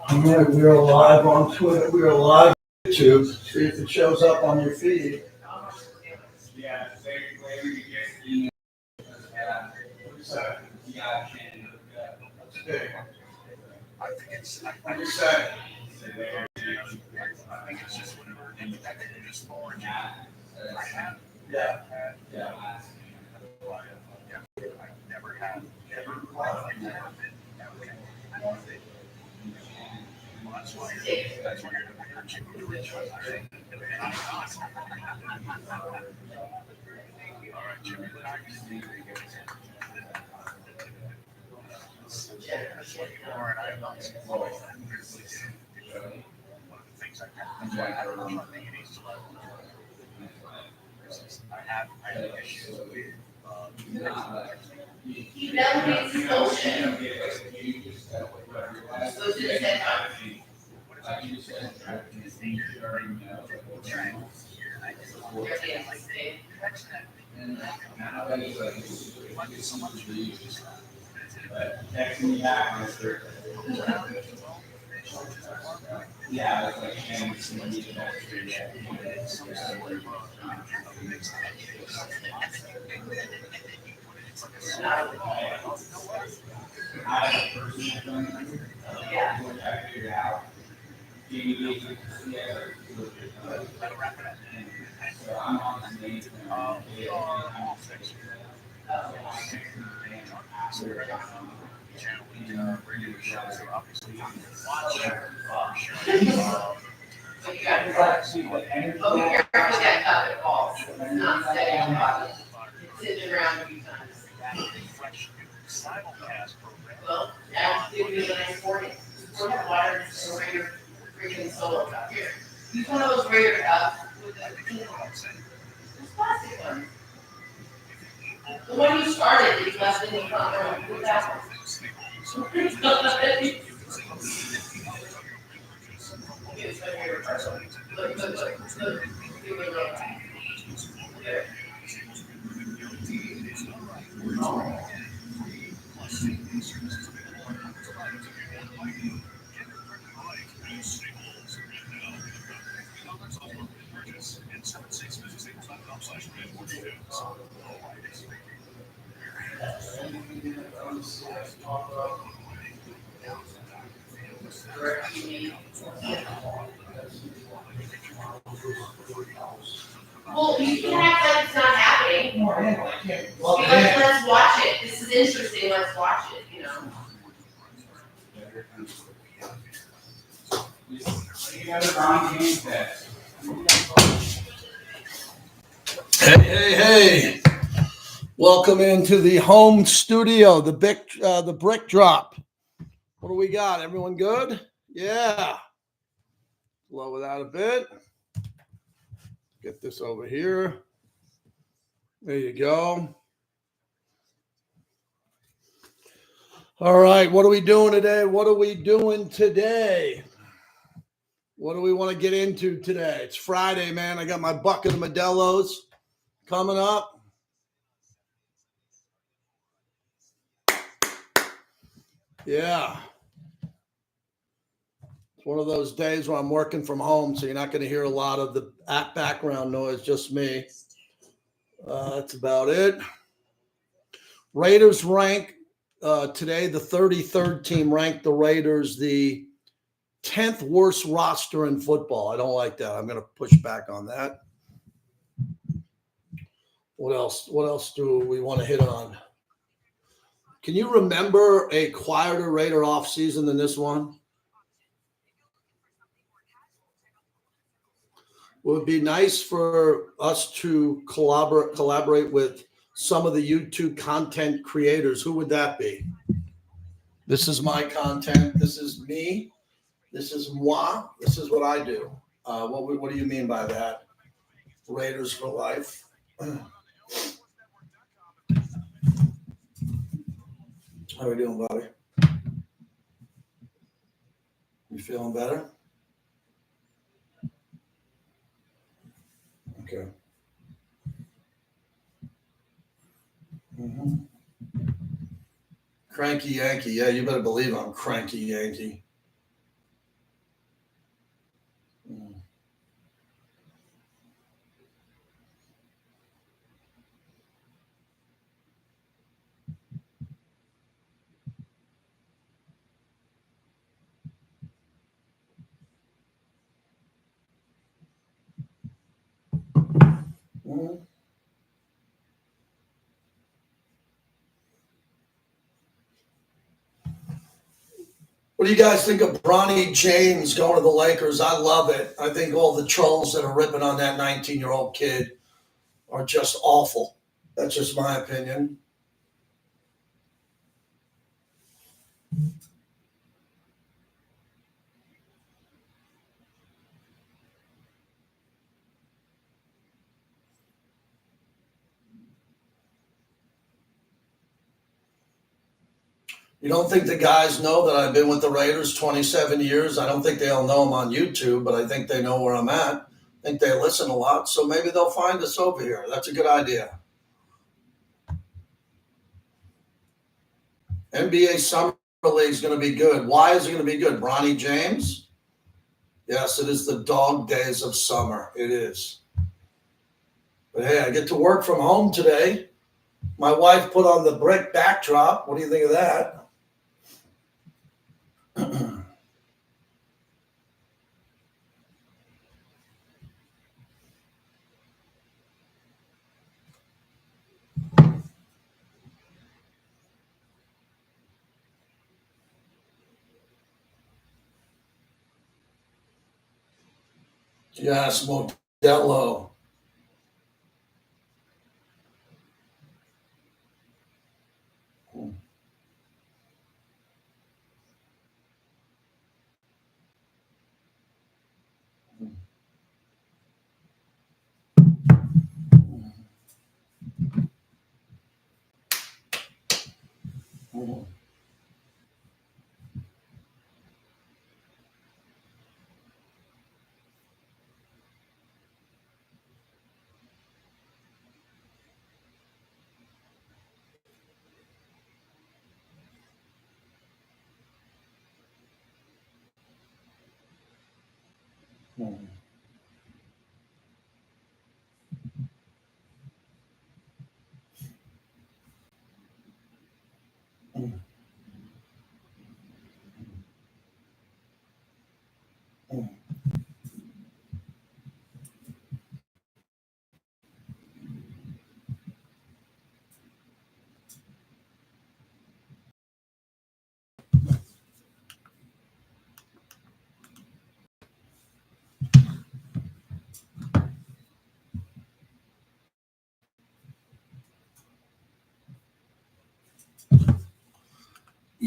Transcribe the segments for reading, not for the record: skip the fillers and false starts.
All right, we're live on Twitter. We're live on YouTube. See if it shows up on your feed. Yeah, maybe you get email. I think it's just whatever name that they just forward. Yeah. I've never had. That's why you're the rich one. All right, Jimmy. I have issues with He delegates his motion. So to the head up. Yeah, it's like, and it's regular shows are obviously So you got to oh, be careful with that cup, it falls. It's not steady on the body. It's sitting around a few times. Well, now give me the nice warning. Pour that water and bring your freaking solo cup. Here, use one of those regular cups with the plastic one. The one you started is less than you front row with that one. It's my favorite part. Look. Give me a little time. There. Oh. Well, you can act like it's not happening. Let's watch it. This is interesting. Let's watch it, you know. Hey. Welcome into the home studio, the brick drop. What do we got? Everyone good? Yeah. Lower that a bit. Get this over here. There you go. All right. What are we doing today? What do we want to get into today? It's Friday, man. I got my bucket of Modelo's coming up. Yeah. It's one of those days where I'm working from home, so you're not going to hear a lot of the background noise, just me. That's about it. Raiders rank today, the 33rd team ranked the Raiders the 10th worst roster in football. I don't like that. I'm going to push back on that. What else do we want to hit on? Can you remember a quieter Raider offseason than this one? It would be nice for us to collaborate with some of the YouTube content creators. Who would that be? This is my content. This is me. This is moi. This is what I do. What do you mean by that? Raiders for life. How are we doing, buddy? You feeling better? Okay. Cranky Yankee. Yeah, you better believe I'm cranky Yankee. Mm-hmm. What do you guys think of Bronny James going to the Lakers? I love it. I think all the trolls that are ripping on that 19-year-old kid are just awful. That's just my opinion. You don't think the guys know that I've been with the Raiders 27 years? I don't think they all know I'm on YouTube, but I think they know where I'm at. I think they listen a lot, so maybe they'll find us over here. That's a good idea. NBA Summer League is going to be good. Why is it going to be good? Bronny James? Yes, it is the dog days of summer. It is. But hey, I get to work from home today. My wife put on the brick backdrop. What do you think of that? Yes, Modelo.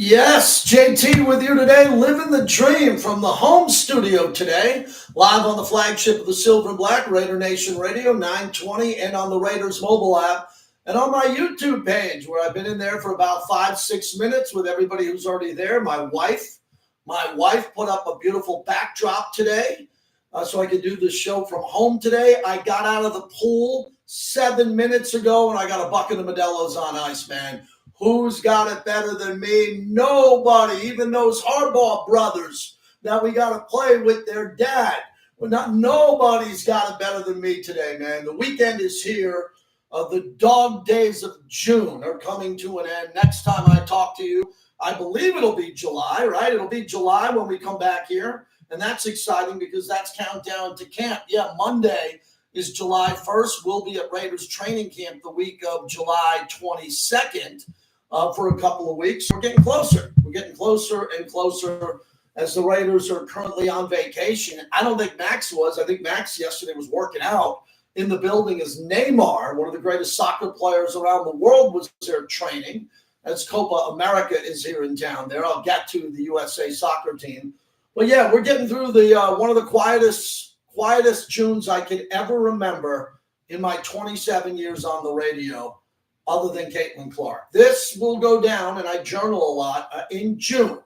Yes, JT with you today, living the dream from the home studio today, live on the flagship of the Silver and Black, Raider Nation Radio, 920, and on the Raiders mobile app, and on my YouTube page, where I've been in there for about 5-6 minutes with everybody who's already there. My wife put up a beautiful backdrop today, so I could do the show from home today. I got out of the pool 7 minutes ago, and I got a bucket of Modelo's on ice, man. Who's got it better than me? Nobody, even those Harbaugh brothers that we got to play with their dad. Nobody's got it better than me today, man. The weekend is here. The dog days of June are coming to an end. Next time I talk to you, I believe it'll be July, right? It'll be July when we come back here. And that's exciting because that's countdown to camp. Yeah, Monday is July 1st. We'll be at Raiders training camp the week of July 22nd. For a couple of weeks. We're getting closer. We're getting closer and closer as the Raiders are currently on vacation. I don't think Max was. I think Max yesterday was working out. In the building is Neymar, one of the greatest soccer players around the world, was there training as Copa America is here in town. There, I'll get to the USA soccer team. But yeah, we're getting through the one of the quietest Junes I could ever remember in my 27 years on the radio, other than Caitlin Clark. This will go down, and I journal a lot, in June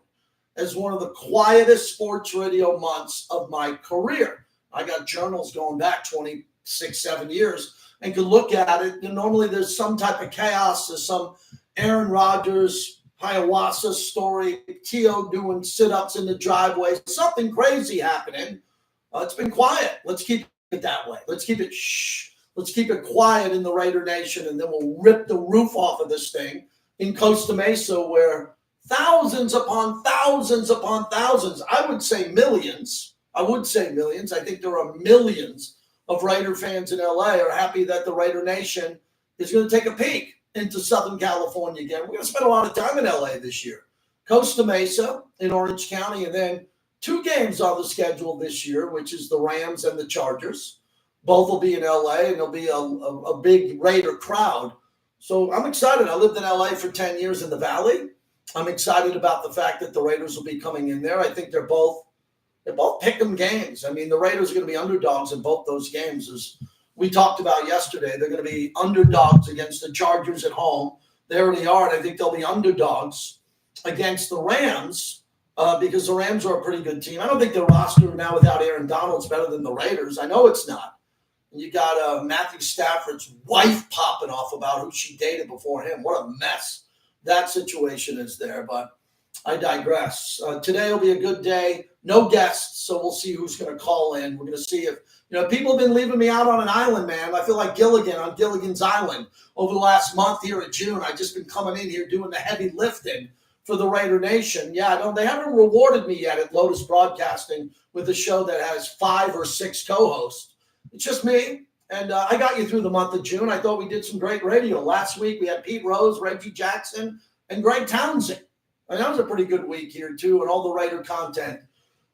as one of the quietest sports radio months of my career. I got journals going back 7 years and could look at it. And normally there's some type of chaos. There's some Aaron Rodgers Hiawassee story, Tio doing sit-ups in the driveway, something crazy happening. It's been quiet. Let's keep it that way. Let's keep it Let's keep it quiet in the Raider Nation, and then we'll rip the roof off of this thing in Costa Mesa, where thousands upon thousands upon thousands, I would say millions. I think there are millions of Raider fans in LA are happy that the Raider Nation is going to take a peek into Southern California again. We're going to spend a lot of time in LA this year. Costa Mesa in Orange County, and then 2 games on the schedule this year, which is the Rams and the Chargers. Both will be in LA, and there'll be a big Raider crowd. So I'm excited. I lived in LA for 10 years in the Valley. I'm excited about the fact that the Raiders will be coming in there. I think they're both pick-em games. I mean, the Raiders are going to be underdogs in both those games. As we talked about yesterday, they're going to be underdogs against the Chargers at home. They already are, and I think they'll be underdogs against the Rams because the Rams are a pretty good team. I don't think their roster now without Aaron Donald is better than the Raiders. I know it's not. And you got Matthew Stafford's wife popping off about who she dated before him. What a mess that situation is there. But I digress. Today will be a good day. No guests, so we'll see who's going to call in. We're going to see if, people have been leaving me out on an island, man. I feel like Gilligan on Gilligan's Island over the last month here in June. I've just been coming in here doing the heavy lifting for the Raider Nation. Yeah, they haven't rewarded me yet at Lotus Broadcasting with a show that has 5 or 6 co-hosts. It's just me, and I got you through the month of June. I thought we did some great radio. Last week we had Pete Rose, Reggie Jackson, and Greg Townsend. And that was a pretty good week here, too, and all the Raider content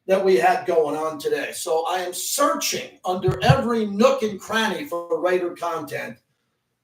that we had going on today. So I am searching under every nook and cranny for Raider content.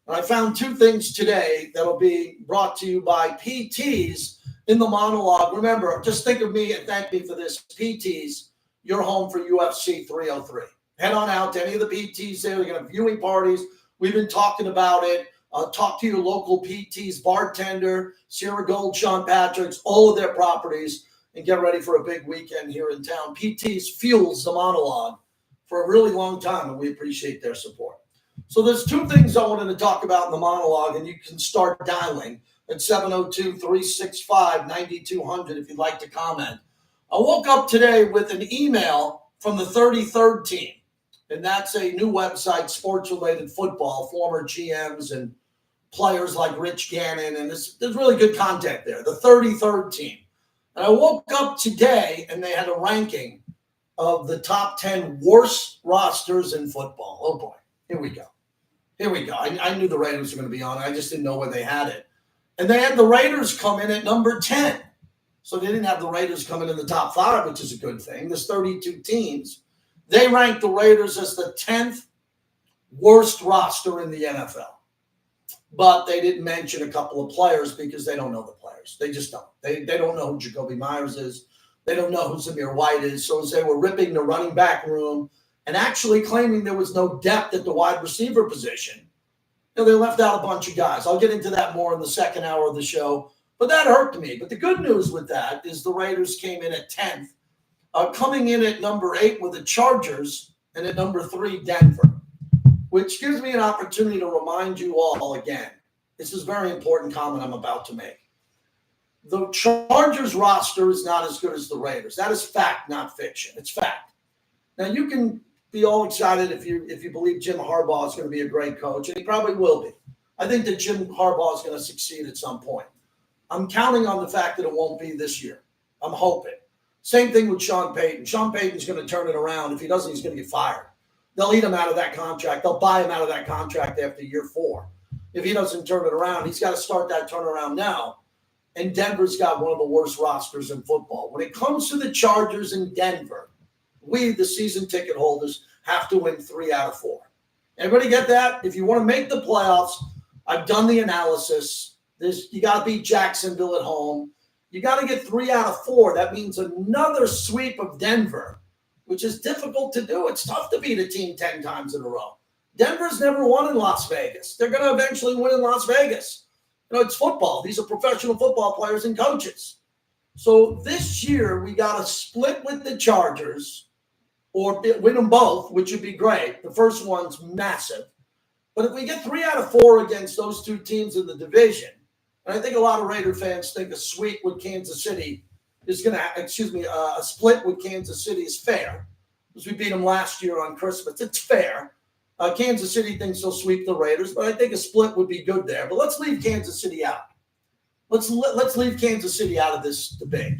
And I found 2 things today that will be brought to you by PTs in the monologue. Remember, just think of me and thank me for this. PTs, you're home for UFC 303. Head on out to any of the PTs there. They're going to have viewing parties. We've been talking about it. Talk to your local PTs, bartender, Sierra Gold, Sean Patrick's, all of their properties, and get ready for a big weekend here in town. PTs fuels the monologue for a really long time, and we appreciate their support. So there's 2 things I wanted to talk about in the monologue, and you can start dialing at 702-365-9200 if you'd like to comment. I woke up today with an email from the 33rd team. And that's a new website, sports-related football, former GMs and players like Rich Gannon. And there's really good content there, the 33rd team. And I woke up today, and they had a ranking of the top 10 worst rosters in football. Oh, boy. Here we go. I knew the Raiders were going to be on it. I just didn't know where they had it. And they had the Raiders come in at number 10. So they didn't have the Raiders coming in the top 5, which is a good thing. There's 32 teams. They ranked the Raiders as the 10th worst roster in the NFL. But they didn't mention a couple of players because they don't know the players. They just don't. They don't know who Jacoby Myers is. They don't know who Zamir White is. So as they were ripping the running back room and actually claiming there was no depth at the wide receiver position, they left out a bunch of guys. I'll get into that more in the second hour of the show. But that hurt me. But the good news with that is the Raiders came in at 10th. Coming in at number 8 with the Chargers, and at number 3, Denver, which gives me an opportunity to remind you all again. This is a very important comment I'm about to make. The Chargers roster is not as good as the Raiders. That is fact, not fiction. It's fact. Now, you can be all excited if you believe Jim Harbaugh is going to be a great coach, and he probably will be. I think that Jim Harbaugh is going to succeed at some point. I'm counting on the fact that it won't be this year. I'm hoping. Same thing with Sean Payton. Sean Payton's going to turn it around. If he doesn't, he's going to get fired. They'll eat him out of that contract. They'll buy him out of that contract after year 4. If he doesn't turn it around, he's got to start that turnaround now. And Denver's got one of the worst rosters in football. When it comes to the Chargers in Denver, we, the season ticket holders, have to win 3 out of 4. Everybody get that? If you want to make the playoffs, I've done the analysis. You got to beat Jacksonville at home. You got to get 3 out of 4. That means another sweep of Denver, which is difficult to do. It's tough to beat a team 10 times in a row. Denver's never won in Las Vegas. They're going to eventually win in Las Vegas. It's football. These are professional football players and coaches. So this year, we got to split with the Chargers or win them both, which would be great. The first one's massive. But if we get 3 out of 4 against those 2 teams in the division, And I think a lot of Raider fans think a sweep with Kansas City is going to, a split with Kansas City is fair. Because we beat them last year on Christmas. It's fair. Kansas City thinks they'll sweep the Raiders, but I think a split would be good there. But let's leave Kansas City out. Let's leave Kansas City out of this debate.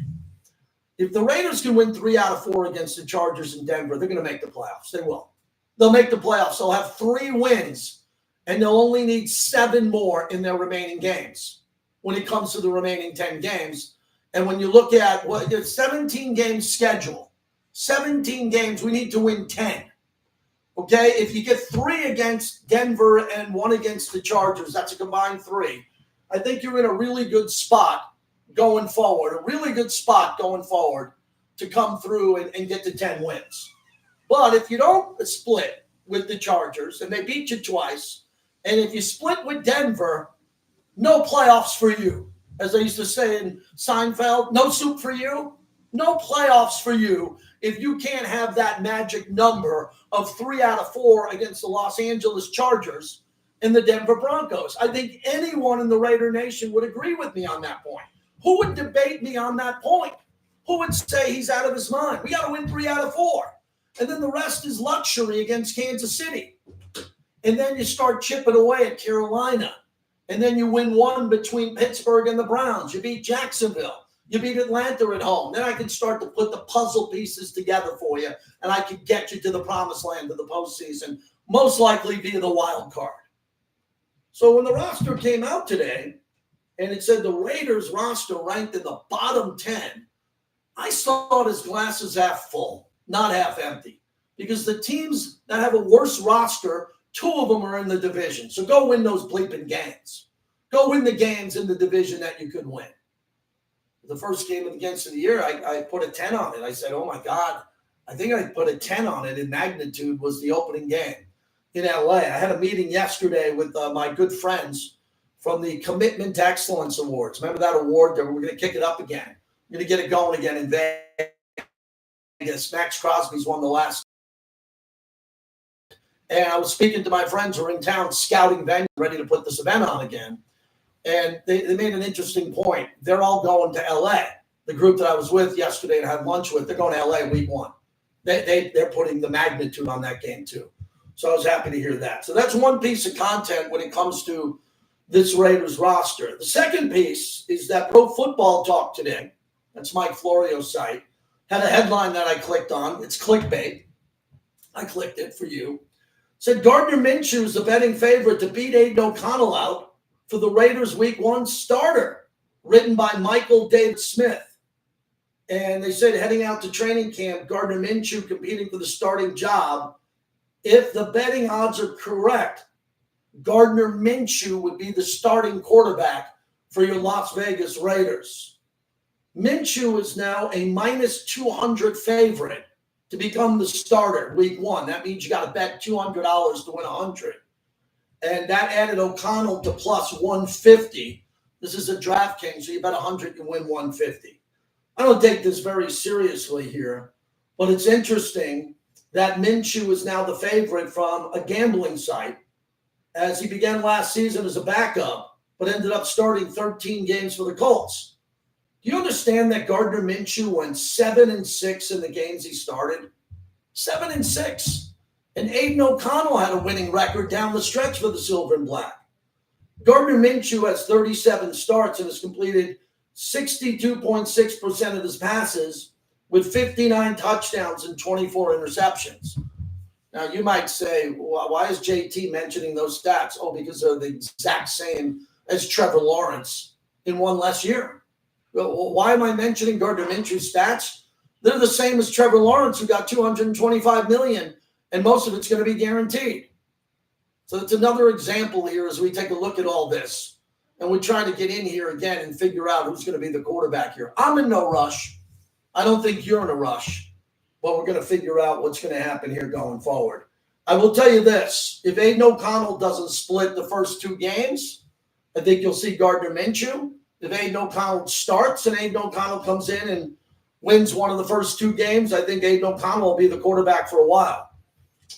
If the Raiders can win 3 out of 4 against the Chargers in Denver, they're going to make the playoffs. They will. They'll make the playoffs. They'll have 3 wins, and they'll only need 7 more in their remaining games when it comes to the remaining 10 games. And when you look at what the 17-game schedule, 17 games, we need to win 10. Okay? If you get 3 against Denver and 1 against the Chargers, that's a combined 3. I think you're in a really good spot going forward, to come through and get to 10 wins. But if you don't split with the Chargers and they beat you twice, and if you split with Denver, no playoffs for you. As I used to say in Seinfeld, no soup for you, no playoffs for you if you can't have that magic number of 3 out of 4 against the Los Angeles Chargers and the Denver Broncos. I think anyone in the Raider Nation would agree with me on that point. Who would debate me on that point? Who would say he's out of his mind? We got to win 3 out of 4. And then the rest is luxury against Kansas City. And then you start chipping away at Carolina. And then you win 1 between Pittsburgh and the Browns. You beat Jacksonville. You beat Atlanta at home. Then I can start to put the puzzle pieces together for you, and I can get you to the promised land of the postseason, most likely via the wild card. So when the roster came out today, and it said the Raiders roster ranked in the bottom 10, I saw it as glasses half full, not half empty. Because the teams that have a worse roster, 2 of them are in the division. So go win those bleeping games. Go win the games in the division that you could win. The first game against the year, I put a 10 on it. I said, oh, my God, I think I put a 10 on it in magnitude was the opening game in L.A. I had a meeting yesterday with my good friends from the Commitment to Excellence Awards. Remember that award? We're going to kick it up again. We're going to get it going again in Vegas. Max Crosby's won the last. And I was speaking to my friends who are in town scouting venue, ready to put this event on again. And they made an interesting point. They're all going to L.A. The group that I was with yesterday and had lunch with, they're going to L.A. week 1. They're putting the magnitude on that game too. So I was happy to hear that. So that's one piece of content when it comes to this Raiders roster. The second piece is that Pro Football Talk today, that's Mike Florio's site, had a headline that I clicked on. It's clickbait. I clicked it for you. Said Gardner Minshew is the betting favorite to beat Aiden O'Connell out for the Raiders Week 1 starter, written by Michael David Smith. And they said heading out to training camp, Gardner Minshew competing for the starting job. If the betting odds are correct, Gardner Minshew would be the starting quarterback for your Las Vegas Raiders. Minshew is now a minus 200 favorite to become the starter Week 1. That means you got to bet $200 to win 100. And that added O'Connell to plus 150. This is a DraftKings, so you bet 100, you win 150. I don't take this very seriously here, but it's interesting that Minshew is now the favorite from a gambling site, as he began last season as a backup, but ended up starting 13 games for the Colts. Do you understand that Gardner Minshew went 7-6 in the games he started? 7-6. And Aiden O'Connell had a winning record down the stretch for the Silver and Black. Gardner Minshew has 37 starts and has completed 62.6% of his passes with 59 touchdowns and 24 interceptions. Now, you might say, well, why is JT mentioning those stats? Oh, because they're the exact same as Trevor Lawrence in one less year. Well, why am I mentioning Gardner Minshew's stats? They're the same as Trevor Lawrence, who got $225 million, and most of it's going to be guaranteed. So it's another example here as we take a look at all this, and we try to get in here again and figure out who's going to be the quarterback here. I'm in no rush. I don't think you're in a rush, but we're going to figure out what's going to happen here going forward. I will tell you this. If Aiden O'Connell doesn't split the first 2 games, I think you'll see Gardner Minshew. If Aiden O'Connell starts and Aiden O'Connell comes in and wins one of the first 2 games, I think Aiden O'Connell will be the quarterback for a while.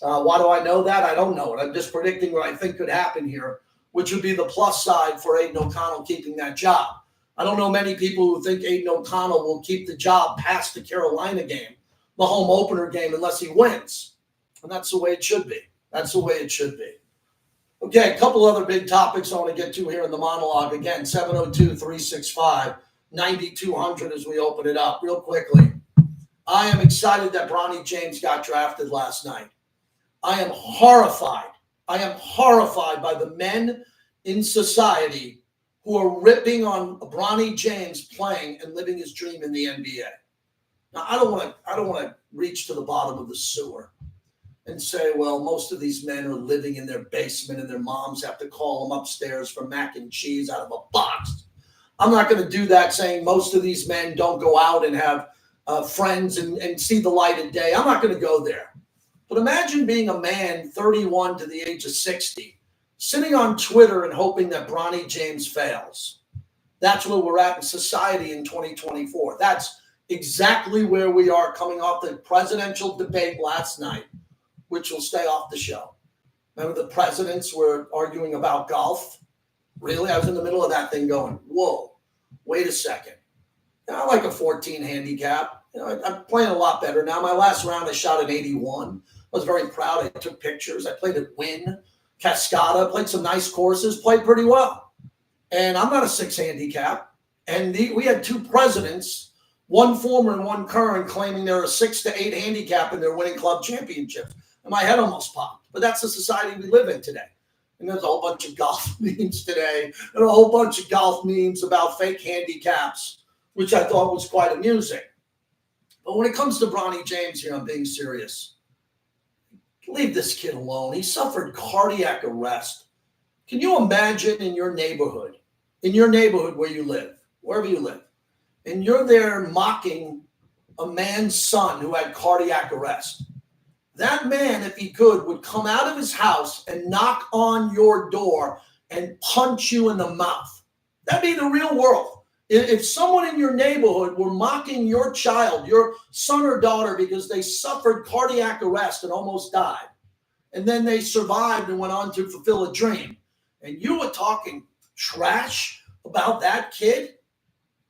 Why do I know that? I don't know it. I'm just predicting what I think could happen here which would be the plus side for Aiden O'Connell keeping that job. I don't know many people who think Aiden O'Connell will keep the job past the Carolina game, the home opener game, unless he wins. And that's the way it should be. That's the way it should be. Okay, a couple other big topics I want to get to here in the monologue. Again, 702-365-9200 as we open it up. Real quickly, I am excited that Bronny James got drafted last night. I am horrified. I am horrified by the men in society who are ripping on Bronny James playing and living his dream in the NBA. Now, I don't want to reach to the bottom of the sewer and say, well, most of these men are living in their basement and their moms have to call them upstairs for mac and cheese out of a box. I'm not going to do that, saying most of these men don't go out and have friends and see the light of day. I'm not going to go there. But imagine being a man 31 to the age of 60, sitting on Twitter and hoping that Bronny James fails. That's where we're at in society in 2024. That's exactly where we are coming off the presidential debate last night, which will stay off the show. Remember the presidents were arguing about golf? Really? I was in the middle of that thing going, whoa, wait a second. I like a 14 handicap. I'm playing a lot better now. My last round, I shot an 81. I was very proud. I took pictures. I played at Wynn, Cascada, played some nice courses, played pretty well. And I'm not a 6 handicap. And we had two presidents, one former and one current, claiming they're a 6 to 8 handicap and they're winning club championships. And my head almost popped. But that's the society we live in today. And there's a whole bunch of golf memes today and a whole bunch of golf memes about fake handicaps, which I thought was quite amusing. But when it comes to Bronny James here, I'm being serious. Leave this kid alone. He suffered cardiac arrest. Can you imagine in your neighborhood where you live, wherever you live, and you're there mocking a man's son who had cardiac arrest? That man, if he could, would come out of his house and knock on your door and punch you in the mouth. That'd be the real world. If someone in your neighborhood were mocking your child, your son or daughter, because they suffered cardiac arrest and almost died, and then they survived and went on to fulfill a dream, and you were talking trash about that kid,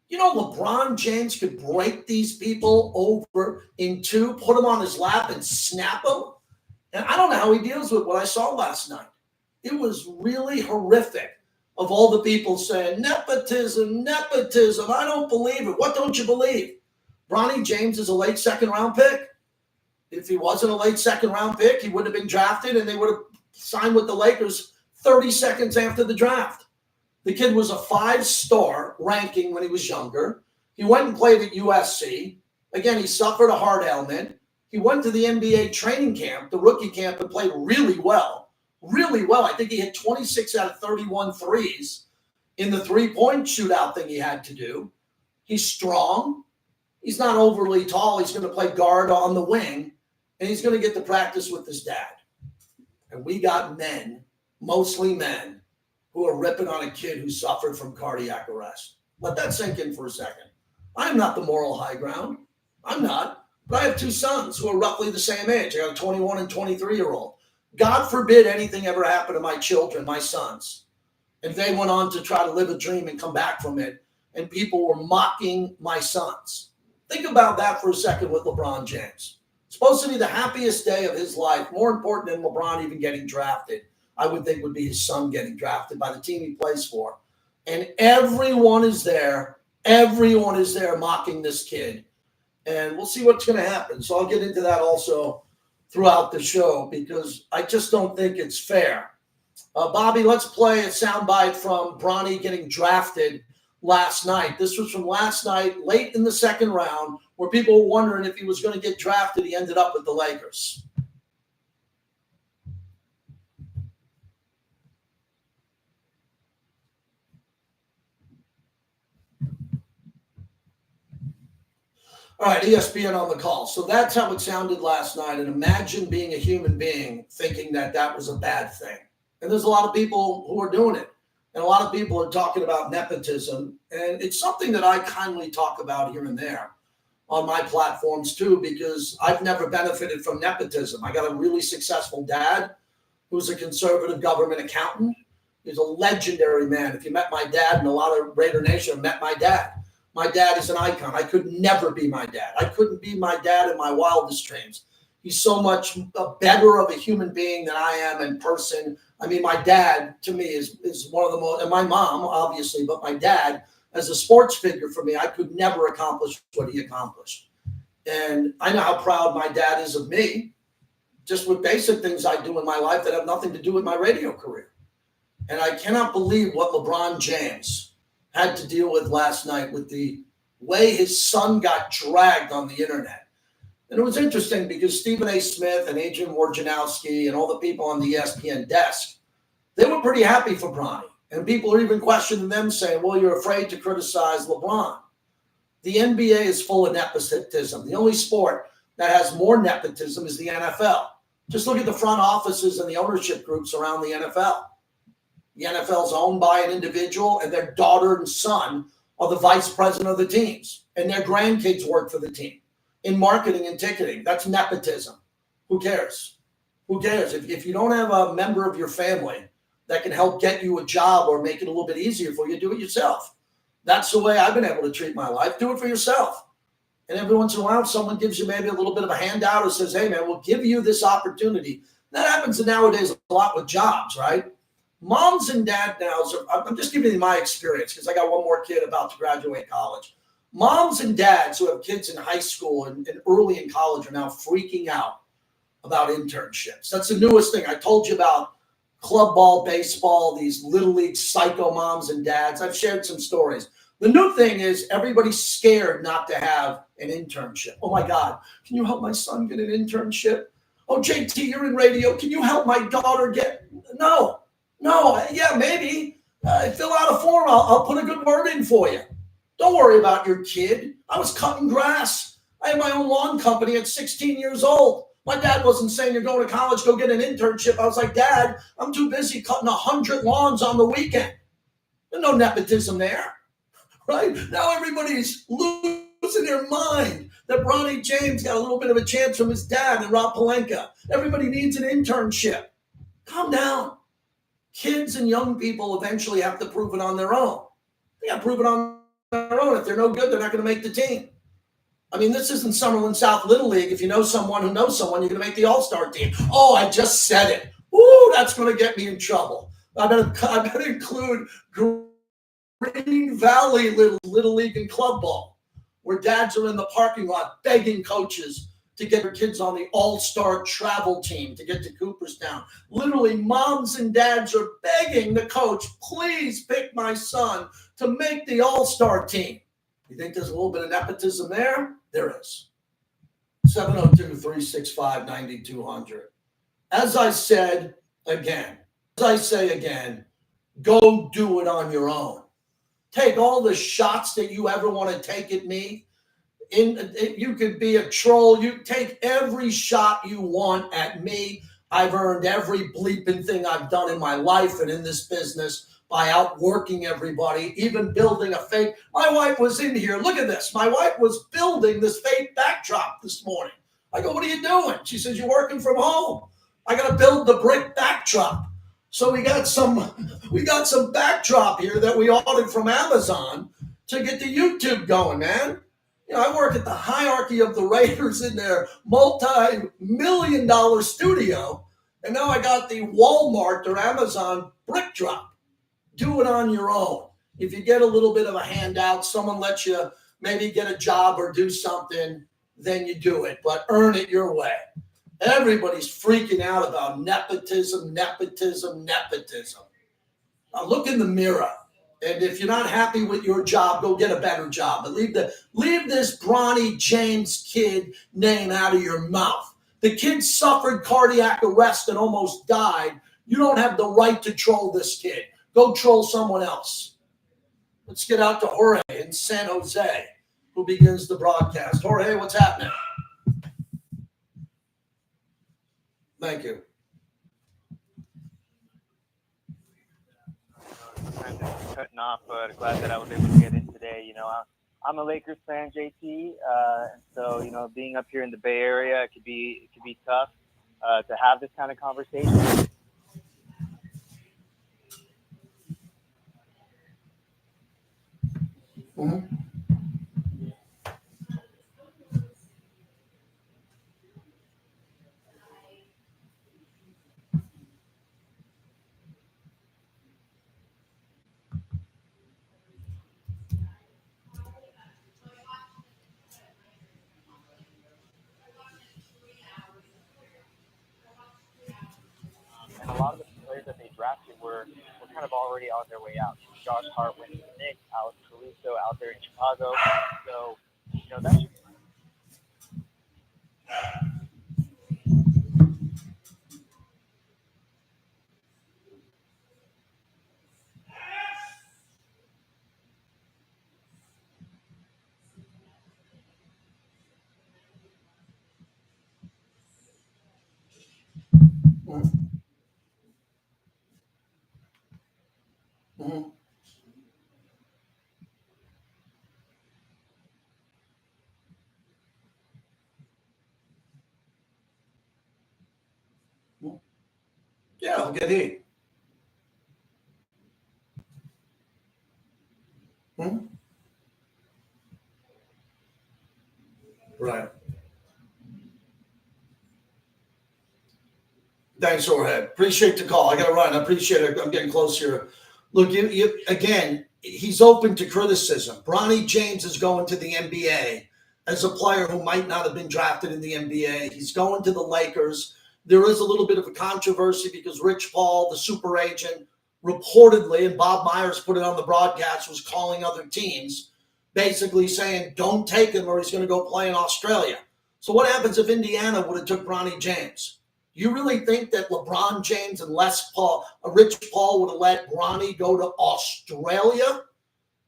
you know LeBron James could break these people over in two, put them on his lap and snap them. And I don't know how he deals with what I saw last night. It was really horrific. Of all the people saying, nepotism, nepotism, I don't believe it. What don't you believe? Bronny James is a late second-round pick. If he wasn't a late second-round pick, he would have been drafted, and they would have signed with the Lakers 30 seconds after the draft. The kid was a 5-star ranking when he was younger. He went and played at USC. Again, he suffered a heart ailment. He went to the NBA training camp, the rookie camp, and played really well. Really well. I think he hit 26 out of 31 threes in the three-point shootout thing he had to do. He's strong. He's not overly tall. He's going to play guard on the wing, and he's going to get to practice with his dad. And we got men, mostly men, who are ripping on a kid who suffered from cardiac arrest. Let that sink in for a second. I'm not the moral high ground. I'm not. But I have two sons who are roughly the same age. I got a 21 and 23-year-old. God forbid anything ever happened to my children, my sons. And they went on to try to live a dream and come back from it. And people were mocking my sons. Think about that for a second with LeBron James. Supposed to be the happiest day of his life. More important than LeBron even getting drafted, I would think would be his son getting drafted by the team he plays for. And everyone is there. Everyone is there mocking this kid. And we'll see what's going to happen. So I'll get into that also throughout the show because I just don't think it's fair. Bobby, let's play a soundbite from Bronny getting drafted last night. This was from last night, late in the second round, where people were wondering if he was going to get drafted. He ended up with the Lakers. All right, ESPN on the call. So that's how it sounded last night. And imagine being a human being thinking that that was a bad thing. And there's a lot of people who are doing it. And a lot of people are talking about nepotism. And it's something that I kindly talk about here and there on my platforms too, because I've never benefited from nepotism. I got a really successful dad who's a conservative government accountant. He's a legendary man. If you met my dad, and a lot of Raider Nation have met my dad. My dad is an icon. I could never be my dad. I couldn't be my dad in my wildest dreams. He's so much better of a human being than I am in person. I mean, my dad, to me, is one of the most, and my mom, obviously, but my dad, as a sports figure for me, I could never accomplish what he accomplished. And I know how proud my dad is of me, just with basic things I do in my life that have nothing to do with my radio career. And I cannot believe what LeBron James had to deal with last night with the way his son got dragged on the internet. And it was interesting because Stephen A. Smith and Adrian Wojnarowski and all the people on the ESPN desk, they were pretty happy for Bronny. And people are even questioning them, saying, well, you're afraid to criticize LeBron. The NBA is full of nepotism. The only sport that has more nepotism is the NFL. Just look at the front offices and the ownership groups around the NFL. The NFL is owned by an individual, and their daughter and son are the vice president of the teams, and their grandkids work for the team in marketing and ticketing. That's nepotism. Who cares? Who cares? If you don't have a member of your family that can help get you a job or make it a little bit easier for you, do it yourself. That's the way I've been able to treat my life. Do it for yourself. And every once in a while, someone gives you maybe a little bit of a handout or says, hey, man, we'll give you this opportunity. That happens nowadays a lot with jobs, right? Moms and dads now, I'm just giving you my experience because I got one more kid about to graduate college. Moms and dads who have kids in high school and early in college are now freaking out about internships. That's the newest thing. I told you about club ball, baseball, these little league psycho moms and dads. I've shared some stories. The new thing is everybody's scared not to have an internship. Oh, my God. Can you help my son get an internship? Oh, JT, you're in radio. Can you help my daughter get? No, yeah, maybe. Fill out a form. I'll put a good word in for you. Don't worry about your kid. I was cutting grass. I had my own lawn company at 16 years old. My dad wasn't saying you're going to college, go get an internship. I was like, Dad, I'm too busy cutting 100 lawns on the weekend. There's no nepotism there. Right? Now everybody's losing their mind that Bronny James got a little bit of a chance from his dad and Rob Pelinka. Everybody needs an internship. Calm down. Kids and young people eventually have to prove it on their own. They got to prove it on their own. If they're no good, they're not going to make the team. I mean, this isn't Summerlin South Little League. If you know someone who knows someone, you're going to make the all-star team. Oh, I just said it. Ooh, that's going to get me in trouble. I better include Green Valley Little League and Club Ball, where dads are in the parking lot begging coaches to get their kids on the all-star travel team to get to Cooperstown. Literally, moms and dads are begging the coach, please pick my son to make the all-star team. You think there's a little bit of nepotism there? There is. 702-365-9200. As I say again, go do it on your own. Take all the shots that you ever want to take at me. You could be a troll. You take every shot you want at me. I've earned every bleeping thing I've done in my life and in this business by outworking everybody, even building a fake. My wife was in here. Look at this. My wife was building this fake backdrop this morning. I go, what are you doing? She says, you're working from home. I got to build the brick backdrop. So we got some backdrop here that we ordered from Amazon to get the YouTube going, man. You know, I work at the hierarchy of the Raiders in their multi-million-dollar studio, and now I got the Walmart or Amazon brick drop. Do it on your own. If you get a little bit of a handout, someone lets you maybe get a job or do something, then you do it, but earn it your way. Everybody's freaking out about nepotism. Now look in the mirror. And if you're not happy with your job, go get a better job. But leave this Bronny James kid name out of your mouth. The kid suffered cardiac arrest and almost died. You don't have the right to troll this kid. Go troll someone else. Let's get out to Jorge in San Jose, who begins the broadcast. Jorge, what's happening? Thank you. Kind of cutting off, but glad that I was able to get in today. You know, I'm a Lakers fan, JT, and so you know, being up here in the Bay Area, it could be tough to have this kind of conversation. were kind of already on their way out. Josh Hart went to the Knicks, Alex Caruso out there in Chicago. So, that should Mhm. Yeah, I'll get heat. Mhm. Right. Thanks, Orhead. Appreciate the call. I got to run. I appreciate it. I'm getting close here. Look, you again, he's open to criticism. Bronny James is going to the NBA as a player who might not have been drafted in the NBA. He's going to the Lakers. There is a little bit of a controversy because Rich Paul, the super agent, reportedly, and Bob Myers put it on the broadcast, was calling other teams, basically saying, don't take him or he's going to go play in Australia. So what happens if Indiana would have took Bronny James? You really think that LeBron James and Rich Paul would have let Bronny go to Australia,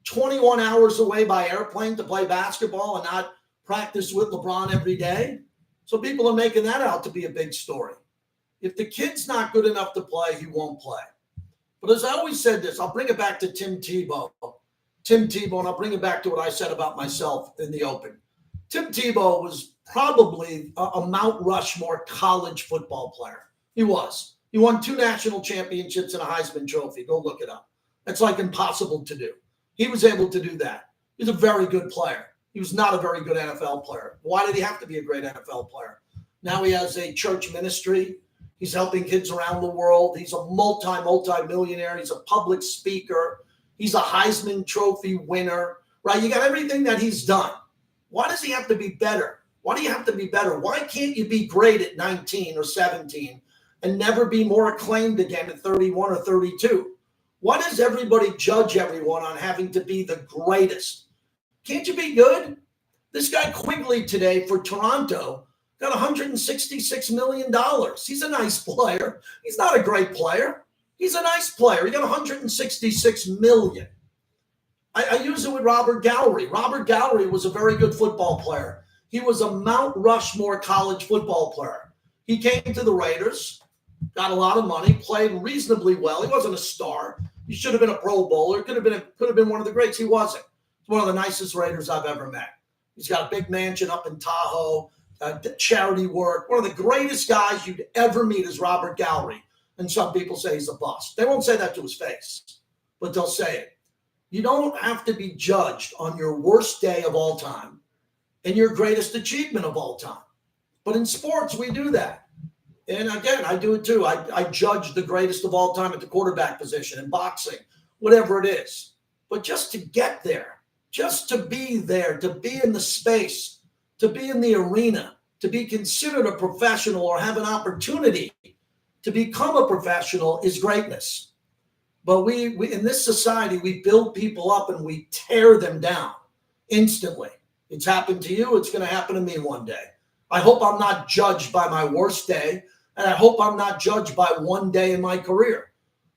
21 hours away by airplane to play basketball and not practice with LeBron every day? So people are making that out to be a big story. If the kid's not good enough to play, he won't play. But as I always said this, I'll bring it back to Tim Tebow, and I'll bring it back to what I said about myself in the open. Tim Tebow was probably a Mount Rushmore college football player. He was. He won 2 national championships and a Heisman Trophy. Go look it up. That's like impossible to do. He was able to do that. He's a very good player. He was not a very good NFL player. Why did he have to be a great NFL player? Now he has a church ministry. He's helping kids around the world. He's a multi-millionaire. He's a public speaker. He's a Heisman Trophy winner, right? You got everything that he's done. Why does he have to be better? Why do you have to be better? Why can't you be great at 19 or 17 and never be more acclaimed again at 31 or 32? Why does everybody judge everyone on having to be the greatest? Can't you be good? This guy Quigley today for Toronto got $166 million. He's a nice player. He's not a great player. He's a nice player. He got $166 million. I use it with Robert Gallery. Robert Gallery was a very good football player. He was a Mount Rushmore college football player. He came to the Raiders, got a lot of money, played reasonably well. He wasn't a star. He should have been a Pro Bowler. Could have been one of the greats. He wasn't. He's one of the nicest Raiders I've ever met. He's got a big mansion up in Tahoe, charity work. One of the greatest guys you'd ever meet is Robert Gallery. And some people say he's a bust. They won't say that to his face, but they'll say it. You don't have to be judged on your worst day of all time and your greatest achievement of all time. But in sports, we do that. And again, I do it too. I judge the greatest of all time at the quarterback position, in boxing, whatever it is. But just to get there, just to be there, to be in the space, to be in the arena, to be considered a professional or have an opportunity to become a professional is greatness. But we in this society, we build people up and we tear them down instantly. It's happened to you. It's going to happen to me one day. I hope I'm not judged by my worst day, and I hope I'm not judged by one day in my career.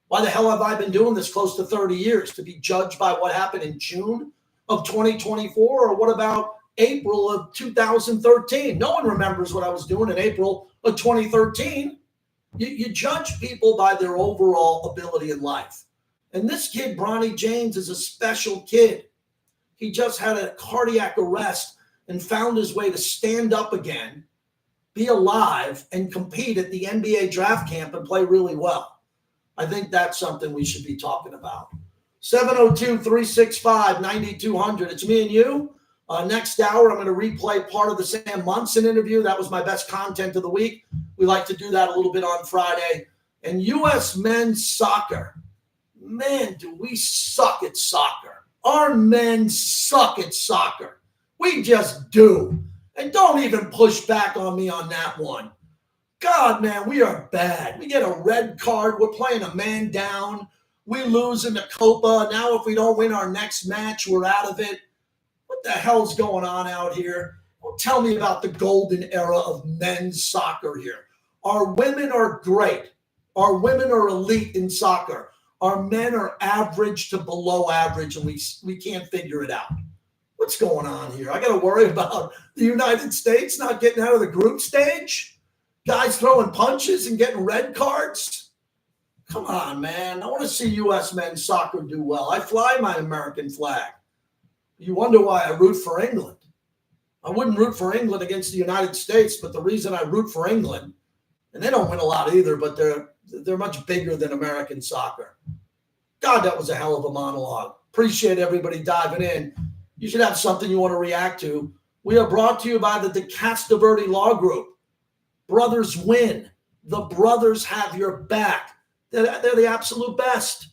Why the hell have I been doing this close to 30 years? To be judged by what happened in June of 2024, or what about April of 2013? No one remembers what I was doing in April of 2013. You judge people by their overall ability in life. And this kid, Bronny James, is a special kid. He just had a cardiac arrest and found his way to stand up again, be alive, and compete at the NBA draft camp and play really well. I think that's something we should be talking about. 702-365-9200. It's me and you. Next hour, I'm going to replay part of the Sam Munson interview. That was my best content of the week. We like to do that a little bit on Friday. And U.S. men's soccer. Man, do we suck at soccer. Our men suck at soccer. We just do. And don't even push back on me on that one. God, man, we are bad. We get a red card. We're playing a man down. We lose in the Copa. Now, if we don't win our next match, we're out of it. What the hell's going on out here? Well, tell me about the golden era of men's soccer here. Our women are great. Our women are elite in soccer. Our men are average to below average, and we can't figure it out. What's going on here? I got to worry about the United States not getting out of the group stage? Guys throwing punches and getting red cards? Come on, man. I want to see U.S. men's soccer do well. I fly my American flag. You wonder why I root for England. I wouldn't root for England against the United States, but the reason I root for England, and they don't win a lot either, but they're much bigger than American soccer. God, that was a hell of a monologue. Appreciate everybody diving in. You should have something you want to react to. We are brought to you by the De Castaverdi Law Group. Brothers win. The brothers have your back. They're the absolute best.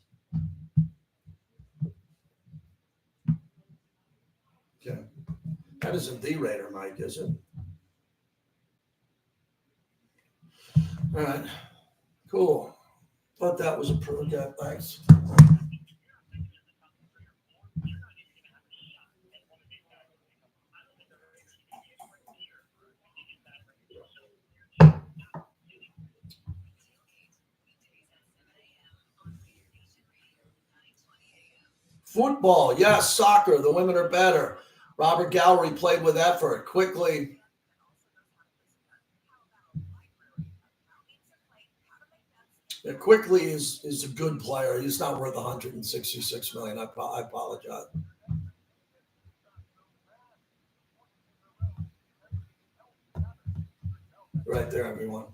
Okay. That isn't the Raider mic, is it? All right. Cool. Thought that was approved. Yeah, thanks. Football, yes. Soccer, the women are better. Robert Gallery played with effort. Quickly is a good player. He's not worth 166 million. I apologize. Right there, everyone.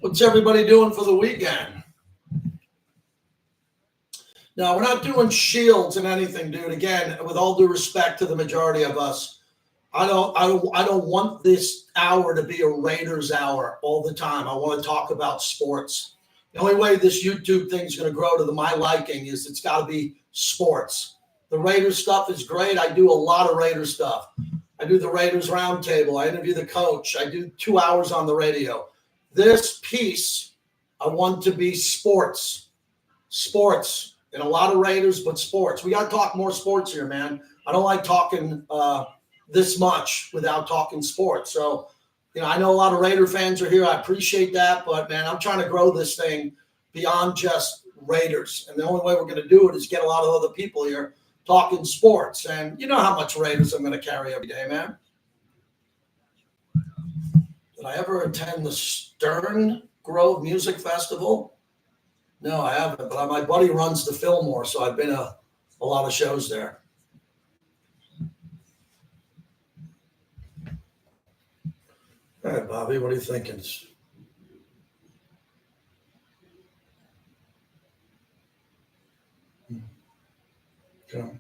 What's everybody doing for the weekend? No, we're not doing shields and anything, dude. Again, with all due respect to the majority of us, I don't want this hour to be a Raiders hour all the time. I want to talk about sports. The only way this YouTube thing is going to grow to my liking is it's got to be sports. The Raiders stuff is great. I do a lot of Raiders stuff. I do the Raiders roundtable. I interview the coach. I do 2 hours on the radio. This piece, I want to be sports. Sports. And a lot of Raiders, but sports. We got to talk more sports here, man. I don't like talking this much without talking sports. So, I know a lot of Raider fans are here. I appreciate that. But, man, I'm trying to grow this thing beyond just Raiders. And the only way we're going to do it is get a lot of other people here talking sports. And you know how much Raiders I'm going to carry every day, man. Did I ever attend the Stern Grove Music Festival? No, I haven't. But my buddy runs the Fillmore, so I've been a lot of shows there. All right, Bobby, what are you thinking? Okay.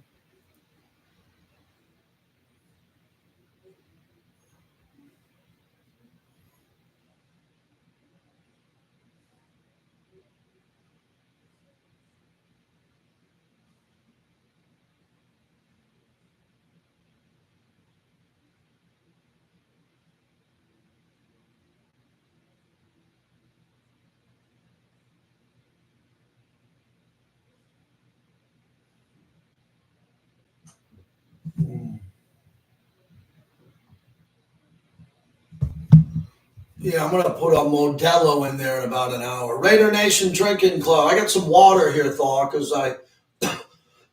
Yeah, I'm gonna put a Modelo in there in about an hour. Raider Nation Drinking Club. I got some water here, Thor, because I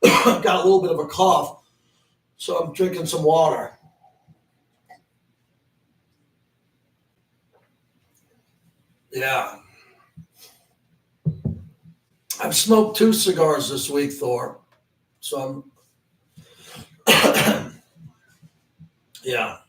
got a little bit of a cough, so I'm drinking some water. Yeah, I've smoked 2 cigars this week, Thor. So I'm, yeah.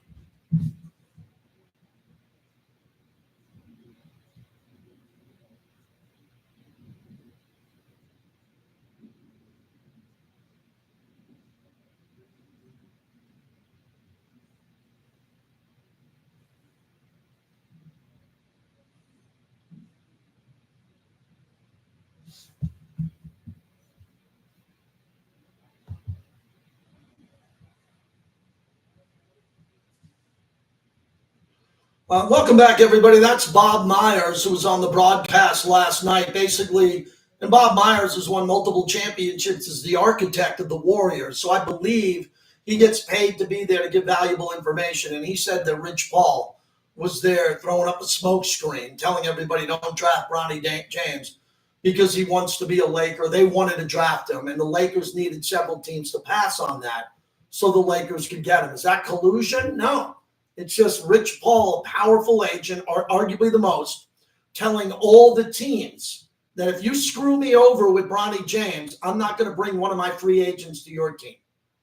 Welcome back, everybody. That's Bob Myers, who was on the broadcast last night. Basically, and Bob Myers has won multiple championships as the architect of the Warriors. So I believe he gets paid to be there to give valuable information. And he said that Rich Paul was there throwing up a smoke screen, telling everybody don't draft Bronny James because he wants to be a Laker. They wanted to draft him, and the Lakers needed several teams to pass on that so the Lakers could get him. Is that collusion? No. It's just Rich Paul, a powerful agent, or arguably the most, telling all the teams that if you screw me over with Bronny James, I'm not going to bring one of my free agents to your team.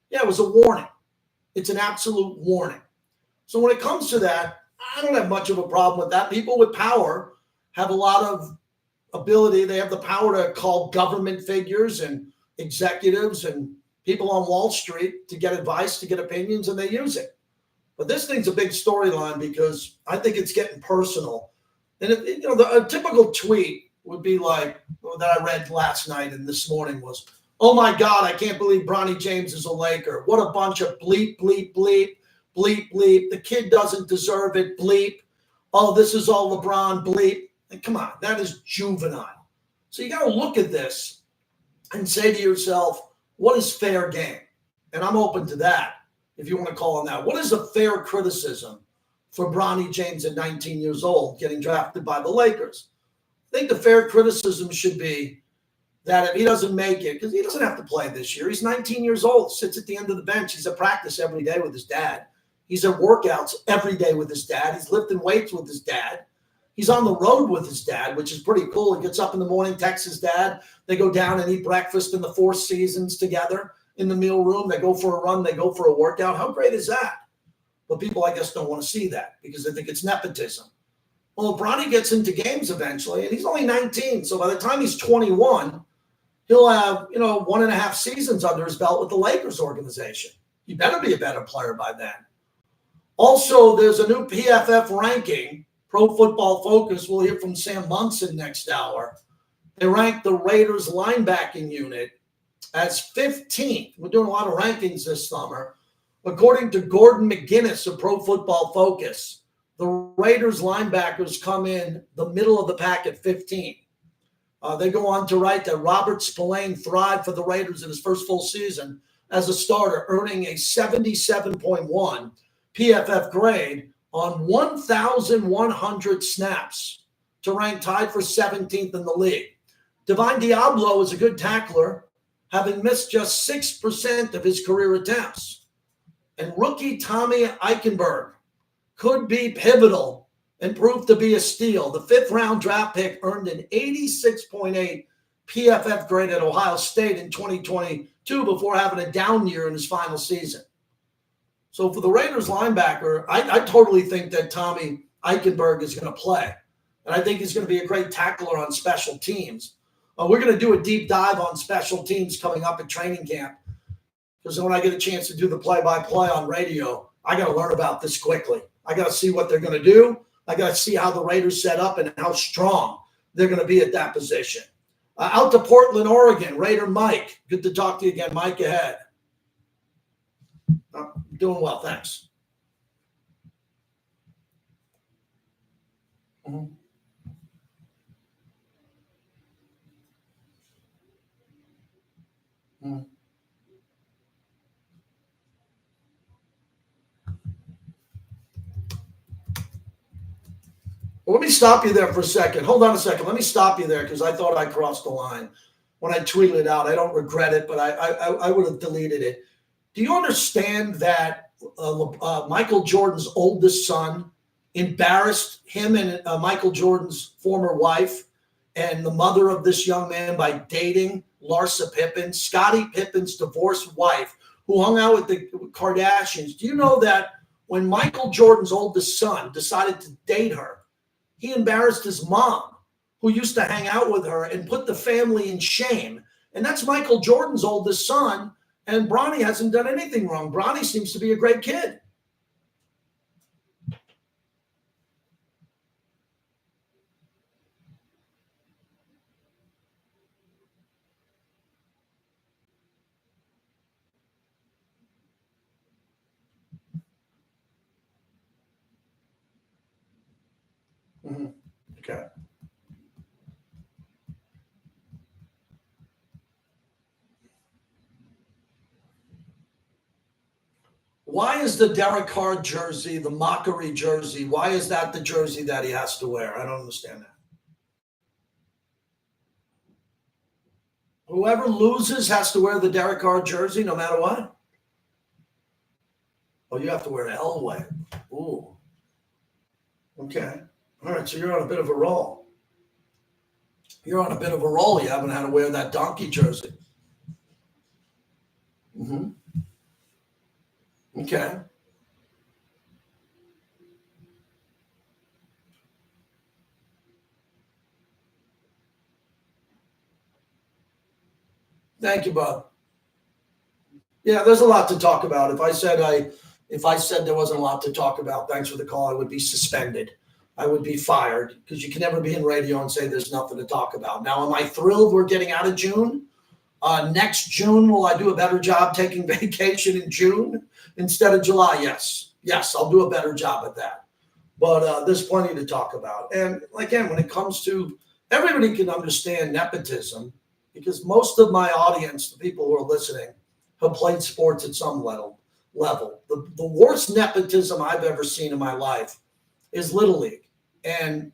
Yeah, it was a warning. It's an absolute warning. So when it comes to that, I don't have much of a problem with that. People with power have a lot of ability. They have the power to call government figures and executives and people on Wall Street to get advice, to get opinions, and they use it. But this thing's a big storyline because I think it's getting personal. And a typical tweet would be like that I read last night and this morning was, "Oh my God, I can't believe Bronny James is a Laker. What a bunch of bleep, bleep, bleep, bleep, bleep. The kid doesn't deserve it. Bleep. Oh, this is all LeBron. Bleep." And come on, that is juvenile. So you got to look at this and say to yourself, what is fair game? And I'm open to that. If you want to call him that, what is a fair criticism for Bronny James at 19 years old getting drafted by the Lakers? I think the fair criticism should be that if he doesn't make it, because he doesn't have to play this year, he's 19 years old, sits at the end of the bench. He's at practice every day with his dad. He's at workouts every day with his dad. He's lifting weights with his dad. He's on the road with his dad, which is pretty cool. He gets up in the morning, texts his dad. They go down and eat breakfast in the Four Seasons together. In the meal room, they go for a run, they go for a workout. How great is that? But people, I guess, don't want to see that because they think it's nepotism. Well, Bronny gets into games eventually, and he's only 19. So by the time he's 21, he'll have, 1.5 seasons under his belt with the Lakers organization. He better be a better player by then. Also, there's a new PFF ranking, Pro Football Focus. We'll hear from Sam Munson next hour. They ranked the Raiders linebacking unit as 15th. We're doing a lot of rankings this summer. According to Gordon McGuinness of Pro Football Focus, the Raiders linebackers come in the middle of the pack at 15. They go on to write that Robert Spillane thrived for the Raiders in his first full season as a starter, earning a 77.1 PFF grade on 1,100 snaps to rank tied for 17th in the league. Divine Diablo is a good tackler, having missed just 6% of his career attempts. And rookie Tommy Eichenberg could be pivotal and prove to be a steal. The 5th-round draft pick earned an 86.8 PFF grade at Ohio State in 2022 before having a down year in his final season. So for the Raiders linebacker, I totally think that Tommy Eichenberg is going to play. And I think he's going to be a great tackler on special teams. We're going to do a deep dive on special teams coming up at training camp. Because when I get a chance to do the play-by-play on radio, I got to learn about this quickly. I got to see what they're going to do. I got to see how the Raiders set up and how strong they're going to be at that position. Out to Portland, Oregon, Raider Mike. Good to talk to you again. Mike, ahead. Doing well, thanks. Mm-hmm. Mm-hmm. Well, let me stop you there for a second. Hold on a second. Let me stop you there because I thought I crossed the line when I tweeted it out. I don't regret it, but I would have deleted it. Do you understand that Michael Jordan's oldest son embarrassed him and Michael Jordan's former wife and the mother of this young man by dating Larsa Pippen, Scottie Pippen's divorced wife, who hung out with the Kardashians? Do you know that when Michael Jordan's oldest son decided to date her, he embarrassed his mom, who used to hang out with her, and put the family in shame? And that's Michael Jordan's oldest son, and Bronny hasn't done anything wrong. Bronny seems to be a great kid. Mm-hmm. Okay. Why is the Derek Carr jersey, the mockery jersey, why is that the jersey that he has to wear? I don't understand that. Whoever loses has to wear the Derek Carr jersey no matter what? Oh, you have to wear Elway. Ooh. Okay. All right, so you're on a bit of a roll. You're on a bit of a roll. You haven't had to wear that donkey jersey. Mm-hmm. Okay. Thank you, Bob. Yeah, there's a lot to talk about. If I said there wasn't a lot to talk about, thanks for the call, I would be suspended. I would be fired because you can never be in radio and say there's nothing to talk about. Now, am I thrilled we're getting out of June? Next June, will I do a better job taking vacation in June instead of July? Yes. Yes, I'll do a better job at that. But there's plenty to talk about. And again, when it comes to, everybody can understand nepotism because most of my audience, the people who are listening, have played sports at some level. The worst nepotism I've ever seen in my life is Little League. And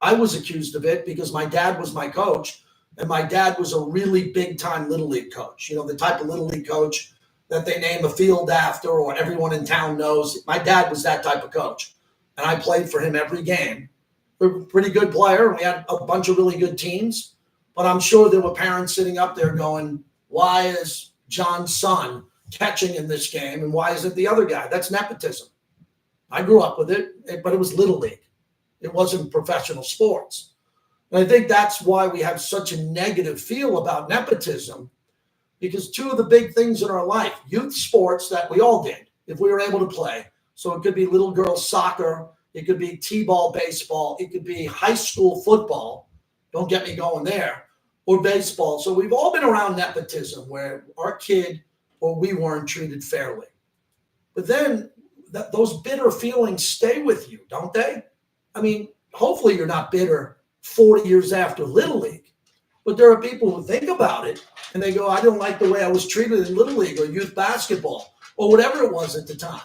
I was accused of it because my dad was my coach, and my dad was a really big-time Little League coach. You know, the type of Little League coach that they name a field after or everyone in town knows. My dad was that type of coach, and I played for him every game. We were a pretty good player, and we had a bunch of really good teams. But I'm sure there were parents sitting up there going, why is John's son catching in this game, and why isn't the other guy? That's nepotism. I grew up with it, but it was Little League. It wasn't professional sports. And I think that's why we have such a negative feel about nepotism, because two of the big things in our life, youth sports that we all did, if we were able to play. So it could be little girl soccer, it could be t-ball baseball, it could be high school football. Don't get me going there. Or baseball. So we've all been around nepotism where our kid or we weren't treated fairly. But then those bitter feelings stay with you, don't they? I mean, hopefully you're not bitter 40 years after Little League. But there are people who think about it and they go, I don't like the way I was treated in Little League or youth basketball or whatever it was at the time.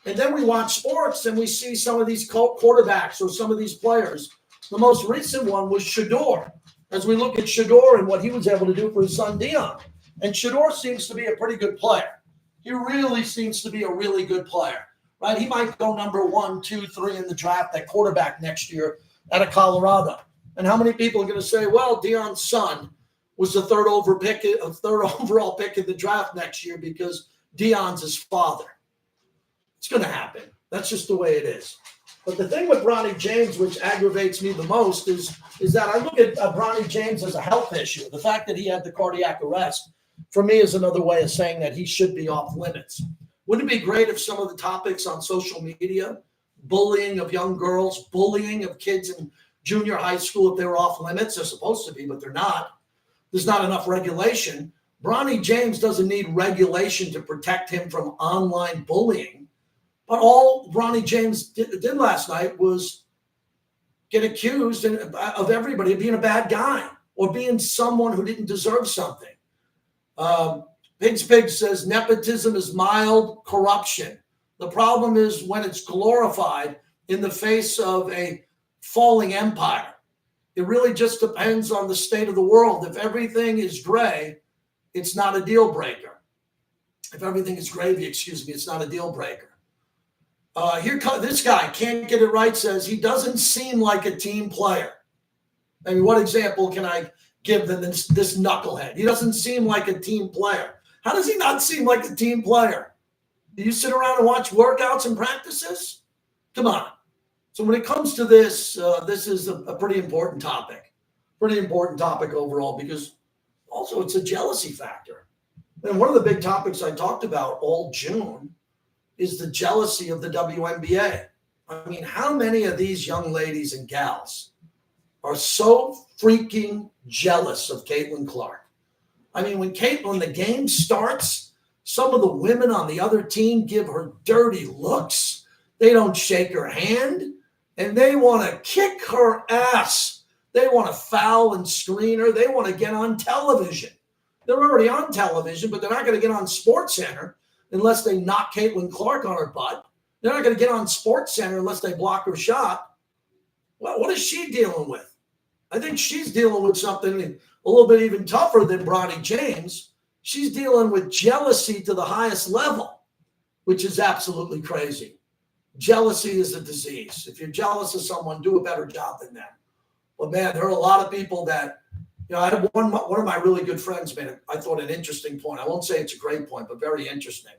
And then we watch sports and we see some of these quarterbacks or some of these players. The most recent one was Shador. As we look at Shador and what he was able to do for his son Dion. And Shador seems to be a pretty good player. He really seems to be a really good player, right? He might go number 1, 2, 3 in the draft at quarterback next year out of Colorado. And how many people are going to say, well, Dion's son was the third overall pick in the draft next year because Dion's his father? It's going to happen. That's just the way it is. But the thing with Bronny James, which aggravates me the most, is that I look at Bronny James as a health issue. The fact that he had the cardiac arrest, for me, is another way of saying that he should be off limits. Wouldn't it be great if some of the topics on social media, bullying of young girls, bullying of kids in junior high school, if they were off limits? They're supposed to be, but they're not. There's not enough regulation. Bronny James doesn't need regulation to protect him from online bullying. But all Bronny James did last night was get accused of everybody of being a bad guy or being someone who didn't deserve something. Pig says nepotism is mild corruption. The problem is when it's glorified in the face of a falling empire. It really just depends on the state of the world. If everything is gray, it's not a deal breaker. If everything is gravy, excuse me, it's not a deal breaker. This guy can't get it right, says he doesn't seem like a team player. I mean, what example can I give than this knucklehead? He doesn't seem like a team player. How does he not seem like a team player? Do you sit around and watch workouts and practices? Come on. So when it comes to this, this is a pretty important topic. Pretty important topic overall, because also it's a jealousy factor. And one of the big topics I talked about all June is the jealousy of the WNBA. I mean, how many of these young ladies and gals are so freaking jealous of Caitlin Clark? I mean, when the game starts, some of the women on the other team give her dirty looks. They don't shake her hand, and they want to kick her ass. They want to foul and screen her. They want to get on television. They're already on television, but they're not going to get on SportsCenter unless they knock Caitlin Clark on her butt. They're not going to get on SportsCenter unless they block her shot. Well, what is she dealing with? I think she's dealing with something a little bit even tougher than Bronny James. She's dealing with jealousy to the highest level, which is absolutely crazy. Jealousy is a disease. If you're jealous of someone, do a better job than them. But man, there are a lot of people that, I had one of my really good friends made, I thought, an interesting point. I won't say it's a great point, but very interesting.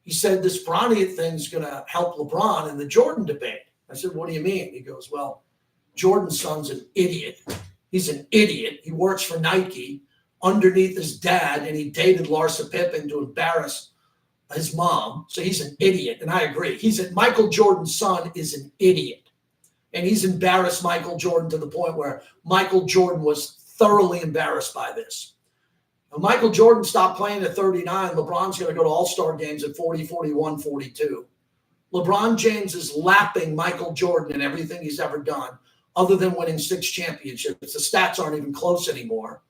He said this Bronny thing's going to help LeBron in the Jordan debate. I said, what do you mean? He goes, well, Jordan's son's an idiot. He's an idiot. He works for Nike underneath his dad, and he dated Larsa Pippen to embarrass his mom. So he's an idiot. And I agree. Michael Jordan's son is an idiot. And he's embarrassed Michael Jordan to the point where Michael Jordan was thoroughly embarrassed by this. When Michael Jordan stopped playing at 39, LeBron's going to go to all-star games at 40, 41, 42. LeBron James is lapping Michael Jordan in everything he's ever done, other than winning 6 championships. The stats aren't even close anymore.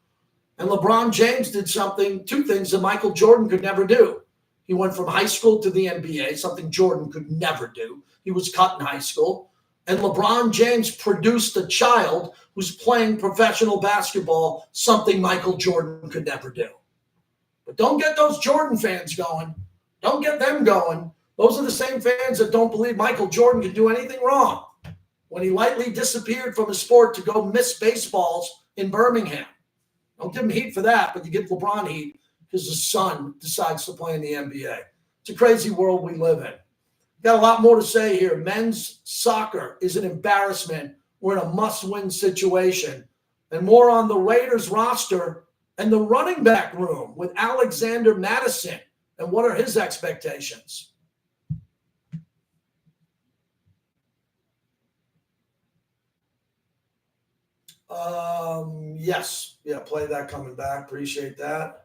And LeBron James did two things that Michael Jordan could never do. He went from high school to the NBA, something Jordan could never do. He was cut in high school. And LeBron James produced a child who's playing professional basketball, something Michael Jordan could never do. But don't get those Jordan fans going. Don't get them going. Those are the same fans that don't believe Michael Jordan could do anything wrong when he lightly disappeared from his sport to go miss baseballs in Birmingham. Don't give him heat for that, but you give LeBron heat because his son decides to play in the NBA. It's a crazy world we live in. Got a lot more to say here. Men's soccer is an embarrassment. We're in a must-win situation. And more on the Raiders roster and the running back room with Alexander Madison. And what are his expectations? Yes. Yeah, play that coming back. Appreciate that.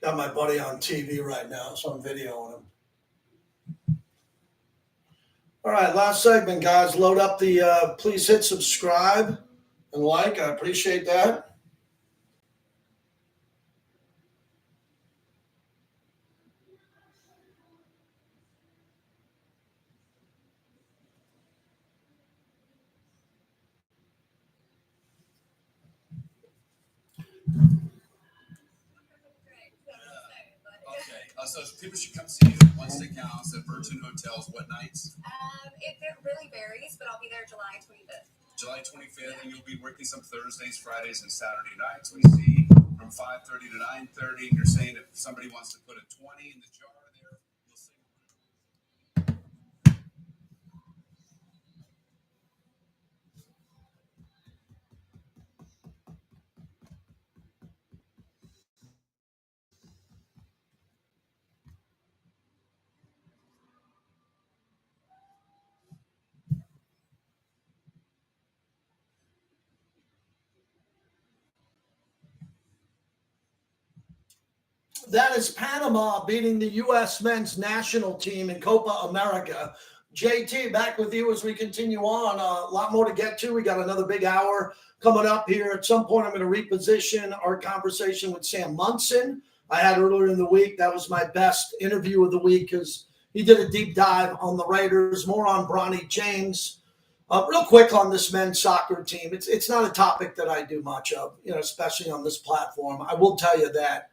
Got my buddy on TV right now, so I'm videoing him. All right, last segment, guys. Load up the, please hit subscribe and like. I appreciate that. So people should come see you at One Steakhouse at Virgin Hotels. What nights? It really varies, but I'll be there July 25th. July 25th, and you'll be working some Thursdays, Fridays, and Saturday nights. We see from 5:30 to 9:30. And you're saying if somebody wants to put a 20 in the jar there, you'll sing. That is Panama beating the U.S. men's national team in Copa America. JT, back with you as we continue on. A lot more to get to. We got another big hour coming up here. At some point, I'm going to reposition our conversation with Sam Munson I had earlier in the week. That was my best interview of the week because he did a deep dive on the Raiders, more on Bronny James. Real quick on this men's soccer team. It's not a topic that I do much of, especially on this platform. I will tell you that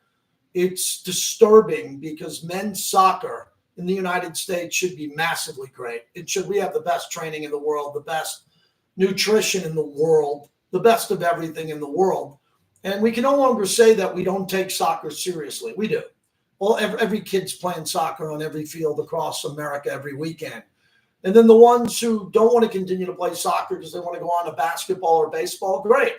it's disturbing because men's soccer in the United States should be massively great. We have the best training in the world, the best nutrition in the world, the best of everything in the world. And we can no longer say that we don't take soccer seriously. We do. Well, every kid's playing soccer on every field across America every weekend. And then the ones who don't want to continue to play soccer because they want to go on to basketball or baseball, great.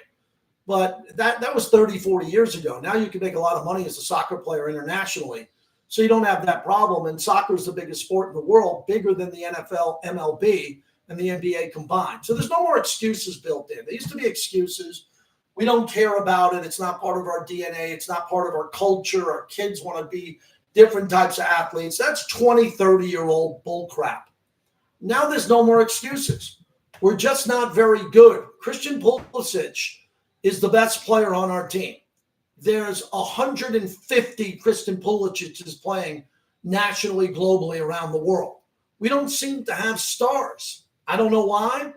But that was 30, 40 years ago. Now you can make a lot of money as a soccer player internationally. So you don't have that problem. And soccer is the biggest sport in the world, bigger than the NFL, MLB, and the NBA combined. So there's no more excuses built in. There used to be excuses. We don't care about it. It's not part of our DNA. It's not part of our culture. Our kids want to be different types of athletes. That's 20, 30-year-old bull crap. Now there's no more excuses. We're just not very good. Christian Pulisic is the best player on our team. There's 150 Christian Pulisic's playing nationally, globally, around the world. We don't seem to have stars. I don't know why,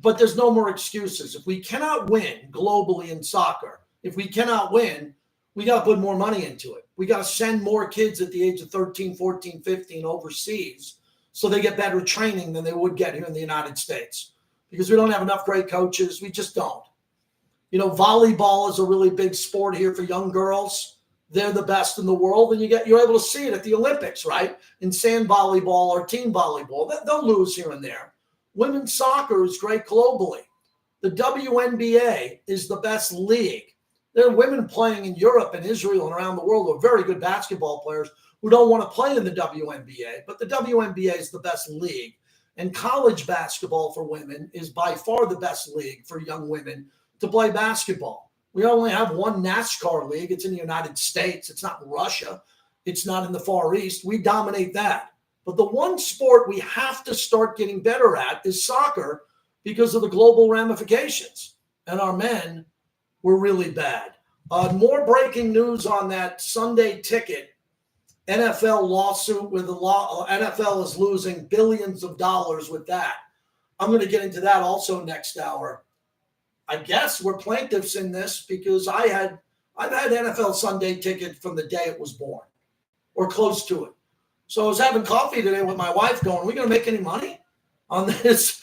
but there's no more excuses. If we cannot win globally in soccer, if we cannot win, we got to put more money into it. We got to send more kids at the age of 13, 14, 15 overseas so they get better training than they would get here in the United States because we don't have enough great coaches. We just don't. Volleyball is a really big sport here for young girls. They're the best in the world, and you're able to see it at the Olympics, right? In sand volleyball or team volleyball. They'll lose here and there. Women's soccer is great globally. The WNBA is the best league. There are women playing in Europe and Israel and around the world who are very good basketball players who don't want to play in the WNBA, but the WNBA is the best league. And college basketball for women is by far the best league for young women to play basketball. We only have one NASCAR league. It's in the United States. It's not Russia. It's not in the Far East. We dominate that. But the one sport we have to start getting better at is soccer because of the global ramifications. And our men were really bad. More breaking news on that Sunday ticket NFL lawsuit with the law. NFL is losing billions of dollars with that. I'm going to get into that also next hour. I guess we're plaintiffs in this because I've had NFL Sunday ticket from the day it was born or close to it. So I was having coffee today with my wife going, are we going to make any money on this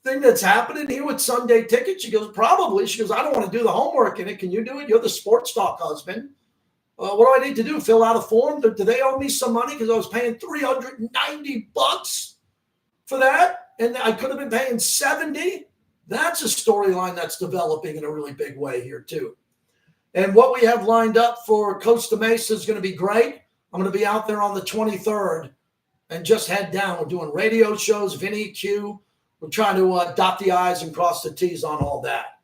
thing that's happening here with Sunday ticket? She goes, probably. She goes, I don't want to do the homework in it. Can you do it? You're the sports talk husband. What do I need to do? Fill out a form? Do they owe me some money? Because I was paying $390 for that. And I could have been paying $70. That's a storyline that's developing in a really big way here too. And what we have lined up for Costa Mesa is going to be great. I'm going to be out there on the 23rd and just head down. We're doing radio shows, Vinny Q. We're trying to dot the I's and cross the T's on all that.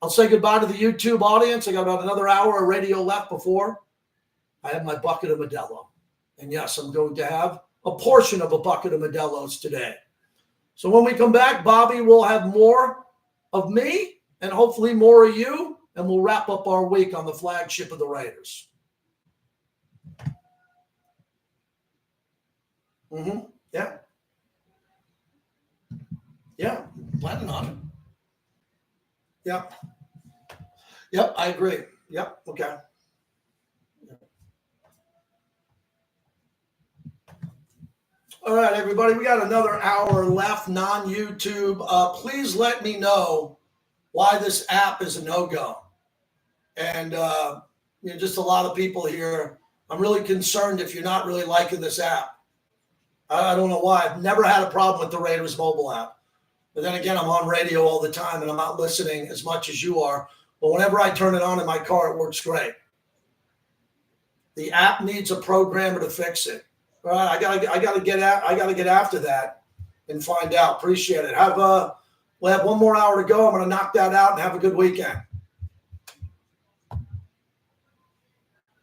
I'll say goodbye to the YouTube audience. I got about another hour of radio left before I have my bucket of Modelo. And yes, I'm going to have a portion of a bucket of Modelo's today. So when we come back, Bobby will have more of me and hopefully more of you, and we'll wrap up our week on the flagship of the Raiders. Yeah. Yeah. Planning on it. Yep. Yep. I agree. Yep. Okay. All right, everybody. We got another hour left, non-YouTube. Please let me know why this app is a no-go. And just a lot of people here. I'm really concerned if you're not really liking this app. I don't know why. I've never had a problem with the Raiders mobile app. But then again, I'm on radio all the time and I'm not listening as much as you are. But whenever I turn it on in my car, it works great. The app needs a programmer to fix it. All right, I gotta get after that and find out. Appreciate it. We'll have one more hour to go. I'm gonna knock that out and have a good weekend.